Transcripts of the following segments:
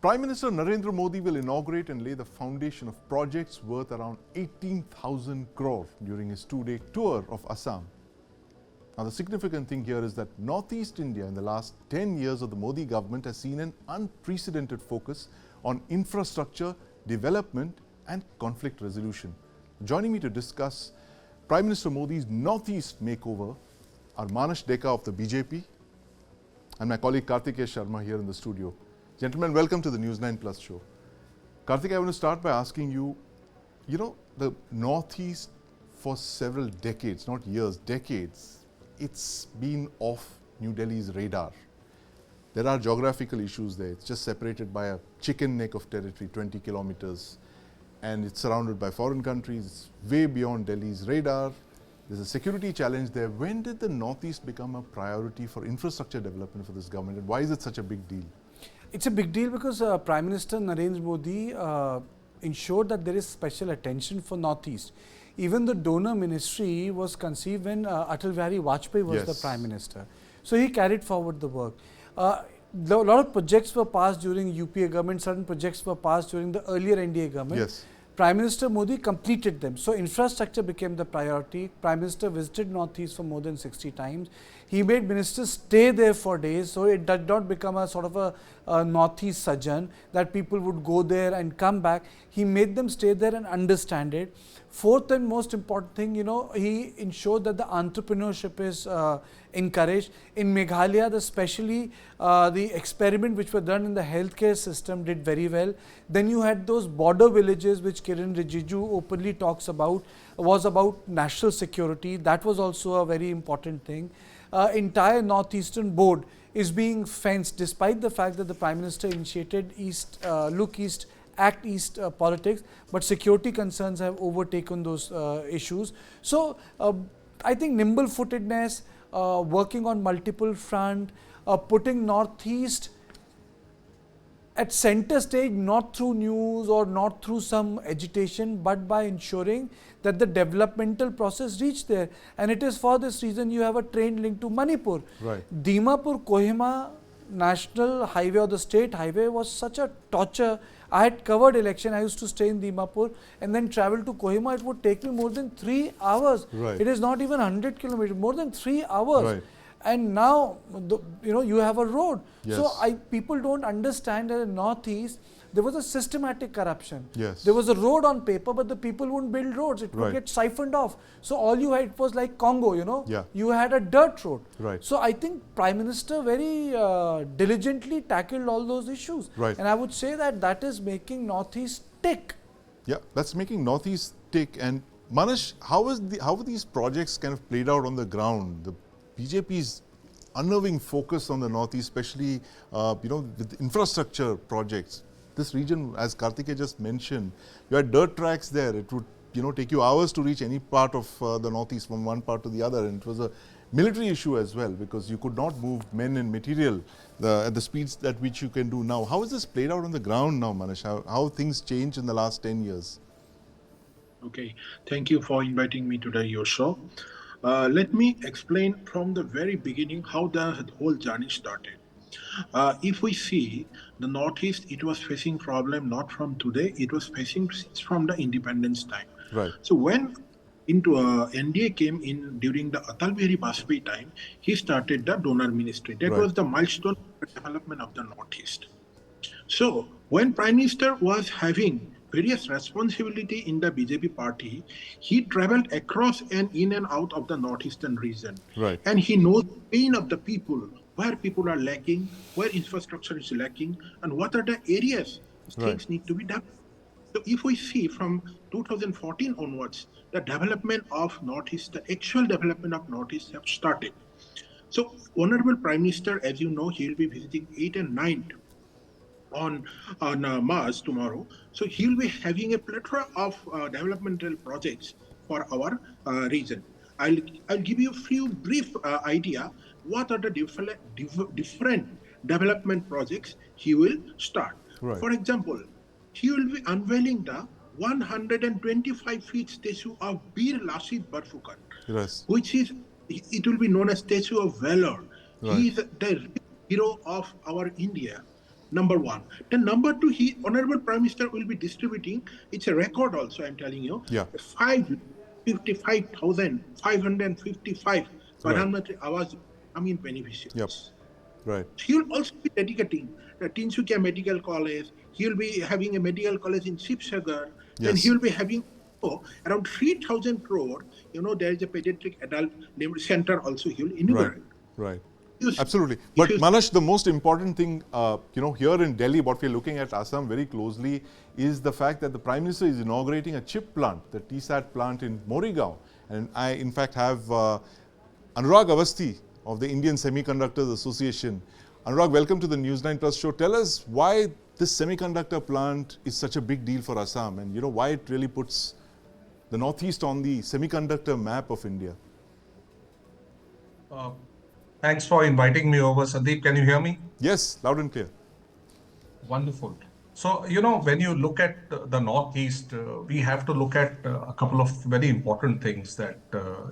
Prime Minister Narendra Modi will inaugurate and lay the foundation of projects worth around 18,000 crore during his two-day tour of Assam. Now, the significant thing here is that Northeast India in the last 10 years of the Modi government has seen an unprecedented focus on infrastructure, development and conflict resolution. Joining me to discuss Prime Minister Modi's Northeast makeover are Manash Deka of the BJP and my colleague Kartikeya Sharma here in the studio. Gentlemen, welcome to the News9 Plus Show. Kartikeya, I want to start by asking you, the Northeast for several decades, not years, decades, it's been off New Delhi's radar. There are geographical issues there. It's just separated by a chicken neck of territory, 20 kilometers. And it's surrounded by foreign countries. It's way beyond Delhi's radar. There's a security challenge there. When did the Northeast become a priority for infrastructure development for this government? And why is it such a big deal? It's a big deal because Prime Minister Narendra Modi ensured that there is special attention for Northeast. Even the donor ministry was conceived when Atal Bihari Vajpayee was the Prime Minister. So he carried forward the work. A lot of projects were passed during UPA government, certain projects were passed during the earlier NDA government. Yes. Prime Minister Modi completed them. So infrastructure became the priority. Prime Minister visited Northeast for more than 60 times. He made ministers stay there for days, so it did not become a sort of a Northeast Sajan that people would go there and come back. He made them stay there and understand it. Fourth and most important thing, he ensured that the entrepreneurship is encouraged. In Meghalaya, especially the experiment which were done in the healthcare system did very well. Then you had those border villages which Kiran Rijiju openly talks about, was about national security. That was also a very important thing. Entire northeastern board is being fenced despite the fact that the Prime Minister initiated Look East, Act East politics, but security concerns have overtaken those issues. So, I think nimble-footedness, working on multiple front, putting Northeast at center stage, not through news or not through some agitation, but by ensuring that the developmental process reach there. And it is for this reason you have a train link to Manipur. Right. Dimapur-Kohima national highway or the state highway was such a torture. I had covered election. I used to stay in Dimapur and then travel to Kohima. It would take me more than 3 hours. Right. It is not even 100 kilometers, more than 3 hours. Right. And now, you have a road. Yes. So people don't understand that in Northeast, there was a systematic corruption. Yes. There was a road on paper, but the people wouldn't build roads. It would get siphoned off. So all you had, it was like Congo, Yeah. You had a dirt road. Right. So I think Prime Minister very diligently tackled all those issues. Right. And I would say that is making Northeast tick. Yeah, that's making Northeast tick. And Manash, how are these projects kind of played out on the ground? The BJP's unnerving focus on the Northeast, especially with infrastructure projects. This region, as Kartikeya just mentioned, you had dirt tracks there. It would take you hours to reach any part of the Northeast from one part to the other, and it was a military issue as well because you could not move men and material at the speeds at which you can do now. How is this played out on the ground now, Manash? How things changed in the last 10 years? Okay, thank you for inviting me to your show. Let me explain from the very beginning how the whole journey started. If we see the Northeast, it was facing problem not from today, it was facing from the independence time. Right. So when NDA came in during the Atal Bihari Vajpayee time, he started the donor ministry. That was the milestone of the development of the Northeast. So when Prime Minister was having various responsibility in the BJP party, he traveled across and in and out of the northeastern region. Right. And he knows the pain of the people, where people are lacking, where infrastructure is lacking, and what are the areas things need to be done. So if we see from 2014 onwards, the development of Northeast, the actual development of Northeast have started. So Honorable Prime Minister, as you know, he will be visiting 8th and 9th on Mars tomorrow. So he will be having a plethora of developmental projects for our region. I'll give you a few brief idea what are the different development projects he will start. Right. For example, he will be unveiling the 125 feet statue of Bir Lassit Barphukan, which is, it will be known as Statue of Valor. Right. He is the hero of our India. Number one. Then number two, Honorable Prime Minister will be distributing, it's a record also, I'm telling you, Yeah. 555,555 Right. Pradhan Mantri Awas Gramin beneficiaries. Yep. Right. He will also be dedicating the Tinsukia Medical College. He will be having a medical college in Shivsagar. Then Yes. he will be having around 3,000 crore. There is a pediatric adult center also he will inaugurate. Right. Yes. Absolutely. But Manash, the most important thing, here in Delhi, what we're looking at Assam very closely is the fact that the Prime Minister is inaugurating a chip plant, the TSAT plant in Morigaon. And I, in fact, have Anurag Awasthi of the Indian Semiconductors Association. Anurag, welcome to the News9 Plus Show. Tell us why this semiconductor plant is such a big deal for Assam and, why it really puts the Northeast on the semiconductor map of India. Thanks for inviting me over, Sandeep. Can you hear me? Yes, loud and clear. Wonderful. So, when you look at the Northeast, we have to look at a couple of very important things that,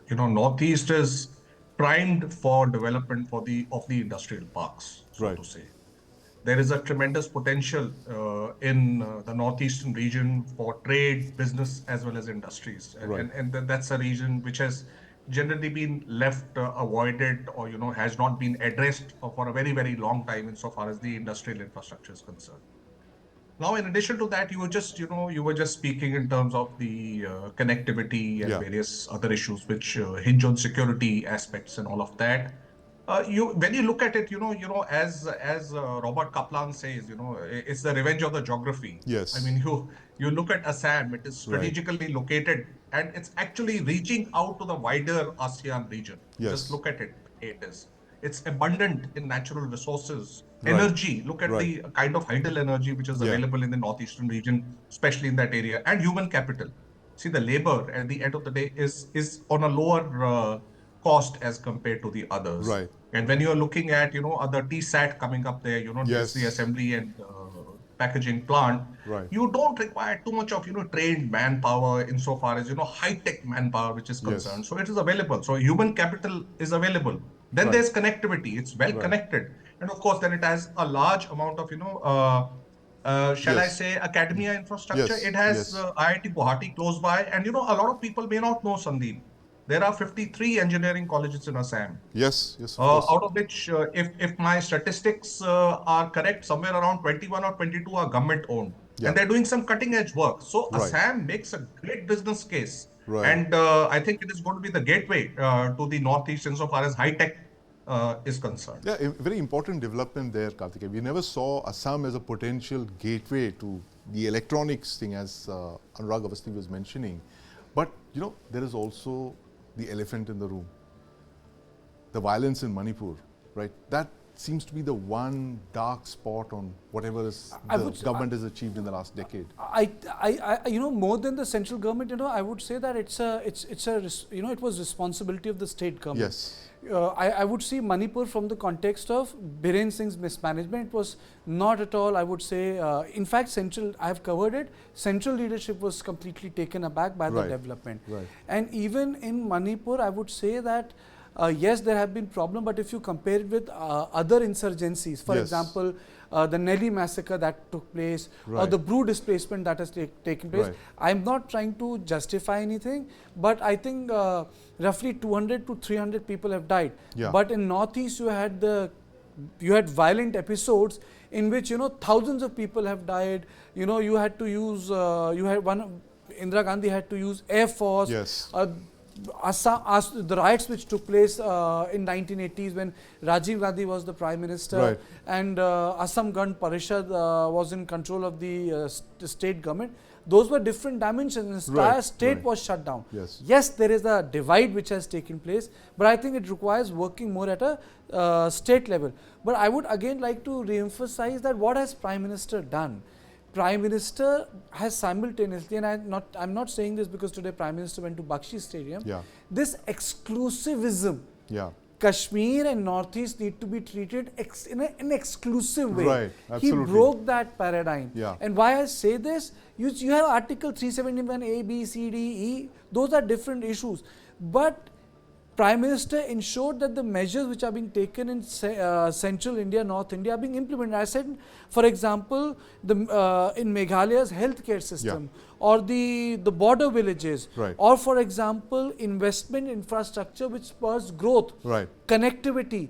Northeast is primed for development of the industrial parks, so Right. to say. There is a tremendous potential in the Northeastern region for trade, business, as well as industries. Right. And that's a region which has generally been left avoided or, has not been addressed for a very, very long time insofar as the industrial infrastructure is concerned. Now, in addition to that, you were just speaking in terms of the connectivity and various other issues which hinge on security aspects and all of that. When you look at it, as Robert Kaplan says, it's the revenge of the geography. Yes. I mean, you look at Assam, it is strategically located and it's actually reaching out to the wider ASEAN region. Yes. Just look at it. It's abundant in natural resources, Right. energy. Look at Right. the kind of hydel energy which is available in the northeastern region, especially in that area, and human capital. See, the labor at the end of the day is on a lower cost as compared to the others. Right. And when you're looking at, other TSAT coming up there, Yes. just the assembly and packaging plant, Right. you don't require too much of, trained manpower insofar as, high-tech manpower which is concerned. Yes. So it is available. So human capital is available. Then Right. there's connectivity. It's well connected. And of course, then it has a large amount of, shall I Yes. say, academia infrastructure. Yes. It has Yes. IIT Guwahati close by. And, a lot of people may not know, Sandeep. There are 53 engineering colleges in Assam. Yes, of course. Out of which, if my statistics are correct, somewhere around 21 or 22 are government owned. Yeah. And they're doing some cutting edge work. So Right. Assam makes a great business case. Right. And I think it is going to be the gateway to the Northeast insofar as high tech is concerned. Yeah, a very important development there, Kartikeya. We never saw Assam as a potential gateway to the electronics thing, as Anurag Awasthi was mentioning. But, there is also the elephant in the room. The violence in Manipur, right? That seems to be the one dark spot on whatever the government has achieved in the last decade. More than the central government, I would say that it was responsibility of the state government. Yes. I would see Manipur from the context of Biren Singh's mismanagement. It was not at all, I would say, in fact, I have covered it, central leadership was completely taken aback by the Right. development. Right. And even in Manipur, I would say that, yes, there have been problems, but if you compare it with other insurgencies, for Yes. example, the Nelly massacre that took place, or Right. the Bru displacement that has taken place. Right. I'm not trying to justify anything, but I think roughly 200 to 300 people have died. Yeah. But in Northeast, you had violent episodes in which thousands of people have died. You had to use Indira Gandhi had to use Air Force. Yes. The riots which took place in 1980s when Rajiv Gandhi was the Prime Minister, Right. and Assam Gan Parishad was in control of the state government. Those were different dimensions. The entire Right, state right. was shut down. Yes. There is a divide which has taken place, but I think it requires working more at a state level. But I would again like to re-emphasize that what has Prime Minister done? Prime Minister has simultaneously, and I'm not saying this because today Prime Minister went to Bakshi Stadium. Yeah. This exclusivism, Yeah. Kashmir and Northeast need to be treated in an exclusive way. Right, He absolutely. broke that paradigm. Yeah. And why I say this, you have Article 371 A, B, C, D, E, those are different issues. But Prime Minister ensured that the measures which are being taken in central India, North India are being implemented. I said, for example, in Meghalaya's healthcare system, or the border villages, or for example, investment infrastructure which spurs growth, connectivity.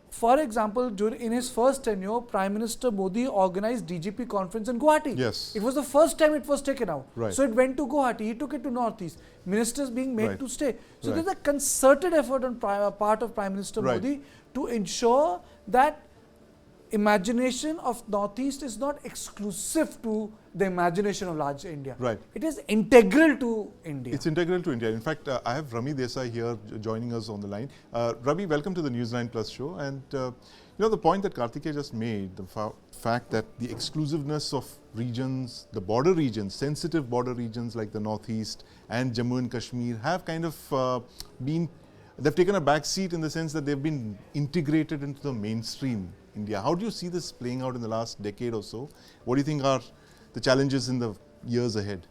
For example, in his first tenure, Prime Minister Modi organized DGP conference in Guwahati. Yes. It was the first time it was taken out. So it went to Guwahati. He took it to Northeast. Ministers being made to stay. So there's a concerted effort on part of Prime Minister Modi to ensure that imagination of Northeast is not exclusive to the imagination of large India. It is integral to India. It's integral to India. In fact, I have Rami Desai here joining us on the line. Rami, welcome to the News9 Plus Show. And you know, the point that Kartikeya just made, the fact that the exclusiveness of regions, the border regions, sensitive border regions like the Northeast and Jammu and Kashmir have kind of they've taken a back seat in the sense that they've been integrated into the mainstream India. How do you see this playing out in the last decade or so? What do you think are the challenges in the years ahead?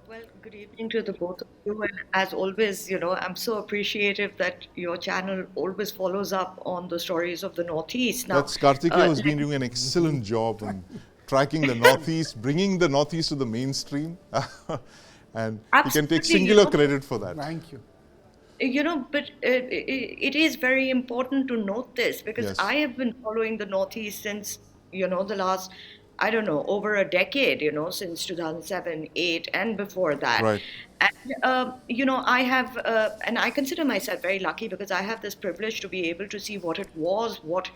Well, good evening to the both of you. And as always, you know, I'm so appreciative that your channel always follows up on the stories of the Northeast. Now, that's Kartikeya who's been doing an excellent job in tracking the Northeast, bringing the Northeast to the mainstream. And he can take singular credit for that. Thank you. You know, but it is very important to note this because I have been following the Northeast since, you know, the last, I don't know, over a decade, you know, since 2007, 8 and before that. And, you know, I have, and I consider myself very lucky because I have this privilege to be able to see what it was, what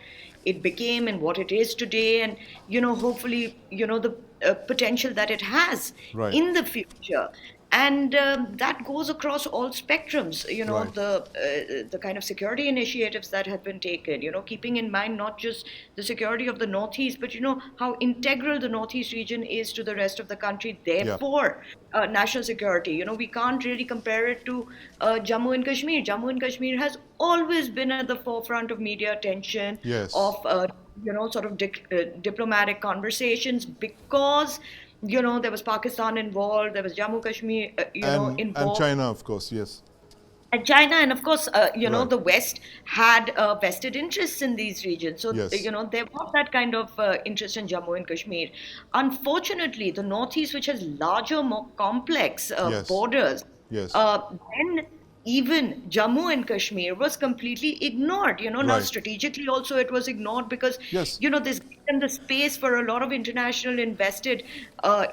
it became and what it is today. And, you know, hopefully, you know, the potential that it has in the future. And that goes across all spectrums, you know, the kind of security initiatives that have been taken, you know, keeping in mind not just the security of the Northeast, but, you know, how integral the Northeast region is to the rest of the country. Therefore, national security, you know, we can't really compare it to Jammu and Kashmir. Jammu and Kashmir has always been at the forefront of media attention, of, you know, sort of diplomatic conversations because, you know, there was Pakistan involved, there was Jammu Kashmir, you know, involved. And China, of course, And China, and of course, you know, the West had vested interests in these regions. So, you know, there was that kind of interest in Jammu and Kashmir. Unfortunately, the Northeast, which has larger, more complex borders, then even Jammu and Kashmir was completely ignored, you know. Now strategically also it was ignored because, you know, this gave them the space for a lot of international invested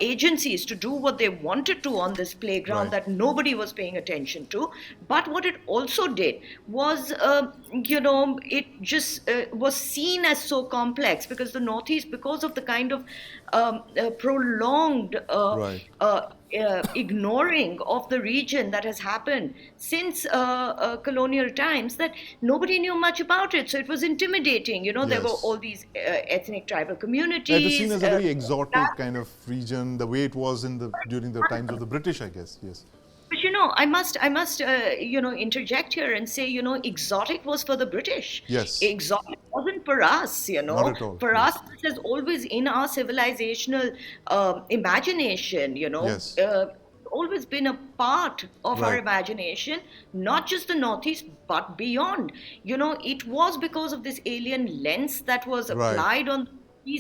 agencies to do what they wanted to on this playground that nobody was paying attention to. But what it also did was, you know, it just was seen as so complex because the Northeast, because of the kind of prolonged ignoring of the region that has happened since colonial times, that nobody knew much about it. So it was intimidating. You know, there were all these ethnic tribal communities. It was seen as a very exotic kind of region, the way it was during the times of the British, I guess. But you know, I must, you know, interject here and say, you know, exotic was for the British. Exotic wasn't for us, you know. Not at all. For us, this has always in our civilizational imagination, you know, always been a part of our imagination, not just the Northeast, but beyond. You know, it was because of this alien lens that was applied on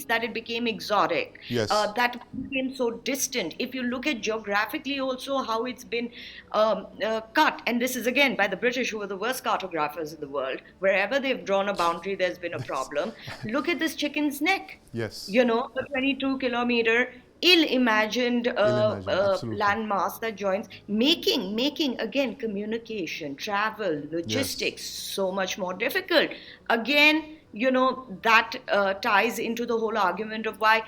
that it became exotic, that became so distant. If you look at geographically also how it's been cut, and this is again by the British, who were the worst cartographers in the world. Wherever they've drawn a boundary, there's been a problem. Look at this chicken's neck. You know, the 22-kilometer ill-imagined landmass that joins, making again communication, travel, logistics so much more difficult. Again, you know, that ties into the whole argument of why,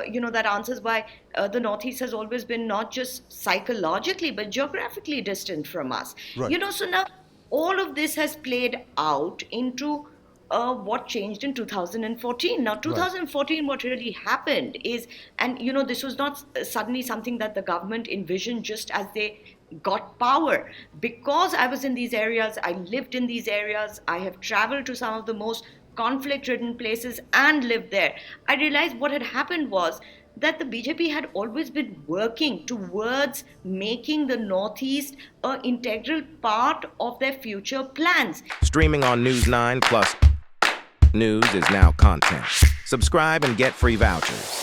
you know, that answers why the Northeast has always been not just psychologically, but geographically distant from us. You know, so now all of this has played out into what changed in 2014. Now, 2014, what really happened is, and you know, this was not suddenly something that the government envisioned just as they got power. Because I was in these areas, I lived in these areas, I have traveled to some of the most conflict-ridden places and lived there. I realized what had happened was that the BJP had always been working towards making the Northeast an integral part of their future plans. Streaming on News9 Plus. News is now content. Subscribe and get free vouchers.